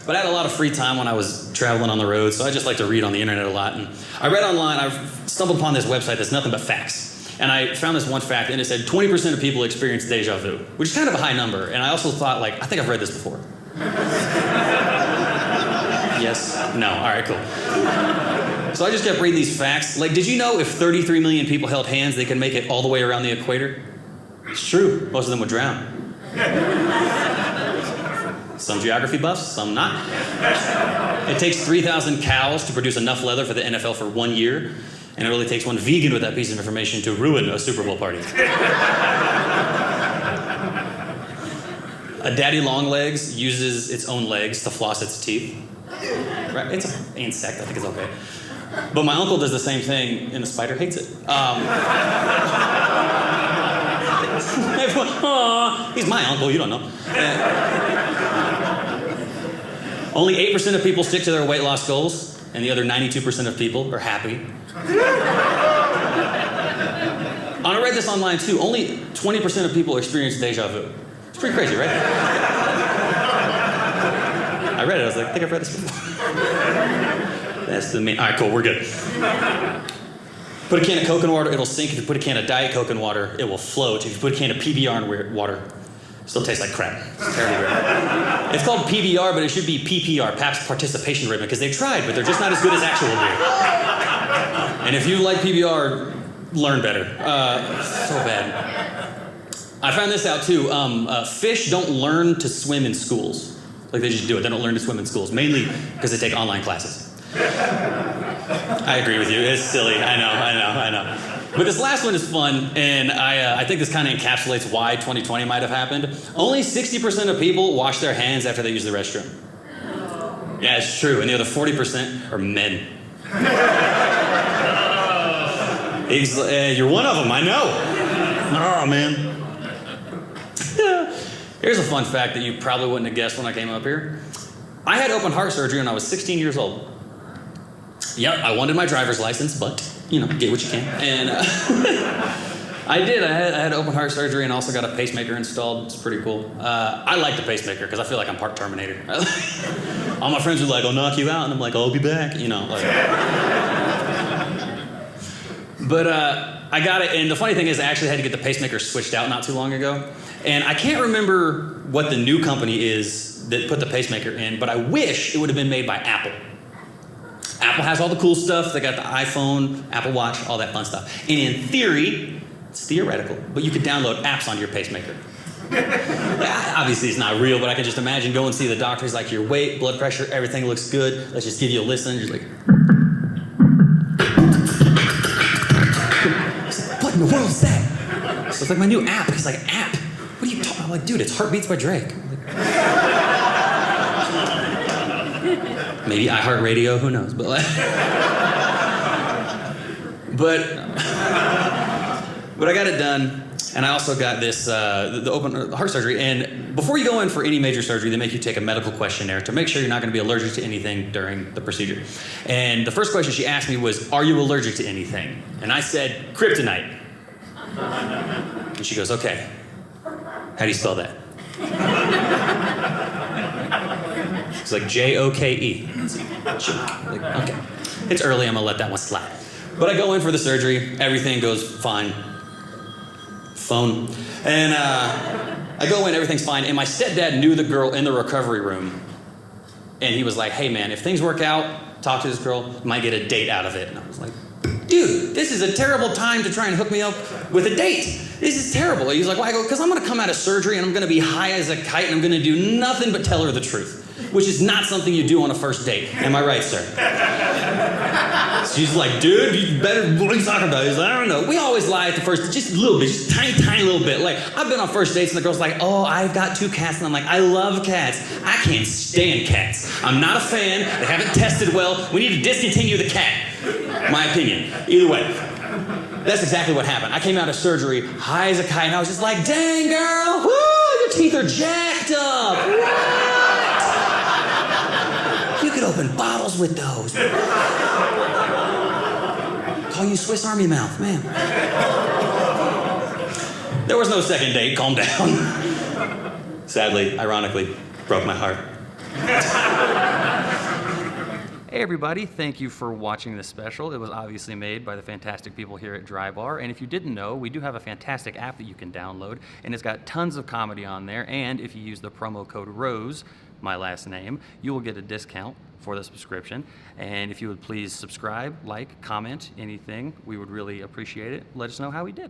But I had a lot of free time when I was traveling on the road, so I just like to read on the internet a lot. And I read online, I stumbled upon this website that's nothing but facts. And I found this one fact, and it said 20% of people experience deja vu, which is kind of a high number. And I also thought, like, I think I've read this before. Yes? No? All right, cool. So I just kept reading these facts. Like, did you know if 33 million people held hands, they could make it all the way around the equator? It's true. Most of them would drown. Some geography buffs, some not. It takes 3,000 cows to produce enough leather for the NFL for 1 year. And it really takes one vegan with that piece of information to ruin a Super Bowl party. A daddy long legs uses its own legs to floss its teeth. Right? It's an insect, I think it's okay. But my uncle does the same thing, and the spider hates it. Everyone, aw, he's my uncle, you don't know. Only 8% of people stick to their weight loss goals, and the other 92% of people are happy. I read this online too. Only 20% of people experience deja vu. It's pretty crazy, right? I read it. I was like, I think I've read this before. That's the main. All right, cool. We're good. Put a can of Coke in water, it'll sink. If you put a can of Diet Coke in water, it will float. If you put a can of PBR in water, it still tastes like crap. It's terribly rare. It's called PBR, but it should be PPR, Pabst Participation Ribbon, because they tried, but they're just not as good as actual beer. And if you like PBR, learn better. So bad. I found this out too. Fish don't learn to swim in schools. Like they just do it. They don't learn to swim in schools, mainly because they take online classes. I agree with you. It's silly. I know. But this last one is fun, and I think this kind of encapsulates why 2020 might have happened. Only 60% of people wash their hands after they use the restroom. Yeah, it's true. And the other 40% are men. You're one of them, I know. Oh, man. Here's a fun fact that you probably wouldn't have guessed when I came up here. I had open heart surgery when I was 16 years old. Yep, I wanted my driver's license, but, get what you can. And I did. I had open heart surgery and also got a pacemaker installed. It's pretty cool. I like the pacemaker because I feel like I'm part Terminator. All my friends were like, I'll knock you out. And I'm like, I'll be back. But I got it. And the funny thing is I actually had to get the pacemaker switched out not too long ago. And I can't remember what the new company is that put the pacemaker in, but I wish it would have been made by Apple. Apple has all the cool stuff. They got the iPhone, Apple Watch, all that fun stuff. And in theory, it's theoretical, but you could download apps onto your pacemaker. Obviously, it's not real, but I can just imagine going and see the doctor. He's like, your weight, blood pressure, everything looks good. Let's just give you a listen. You're like, what in the world is that? So it's like my new app. He's like, app? What are you talking about? I'm like, dude, it's Heartbeats by Drake. Maybe iHeartRadio, who knows? But I got it done, and I also got this the open heart surgery. And before you go in for any major surgery, they make you take a medical questionnaire to make sure you're not going to be allergic to anything during the procedure. And the first question she asked me was, "Are you allergic to anything?" And I said, "Kryptonite." And she goes, "Okay. How do you spell that?" It's like Joke. Like, okay. It's early, I'm gonna let that one slide. But I go in for the surgery, everything goes fine. Phone. And I go in, everything's fine, and my stepdad knew the girl in the recovery room. And he was like, hey man, if things work out, talk to this girl, you might get a date out of it. And I was like, dude, this is a terrible time to try and hook me up with a date. This is terrible. He's like, why? I go, because I'm going to come out of surgery and I'm going to be high as a kite and I'm going to do nothing but tell her the truth, which is not something you do on a first date. Am I right, sir? She's like, dude, you better, what are you talking about? He's like, I don't know. We always lie at the first, just a little bit, just tiny little bit. Like, I've been on first dates and the girl's like, oh, I've got 2 cats. And I'm like, I love cats. I can't stand cats. I'm not a fan. They haven't tested well. We need to discontinue the cat. My opinion. Either way, that's exactly what happened. I came out of surgery high as a kite, and I was just like, dang, girl, woo, your teeth are jacked up. What? You could open bottles with those. Call you Swiss Army mouth, man. There was no second date, calm down. Sadly, ironically, broke my heart. Hey everybody, thank you for watching this special. It was obviously made by the fantastic people here at Dry Bar. And if you didn't know, we do have a fantastic app that you can download, and it's got tons of comedy on there. And if you use the promo code ROSE, my last name, you will get a discount for the subscription. And if you would please subscribe, like, comment, anything, we would really appreciate it. Let us know how we did.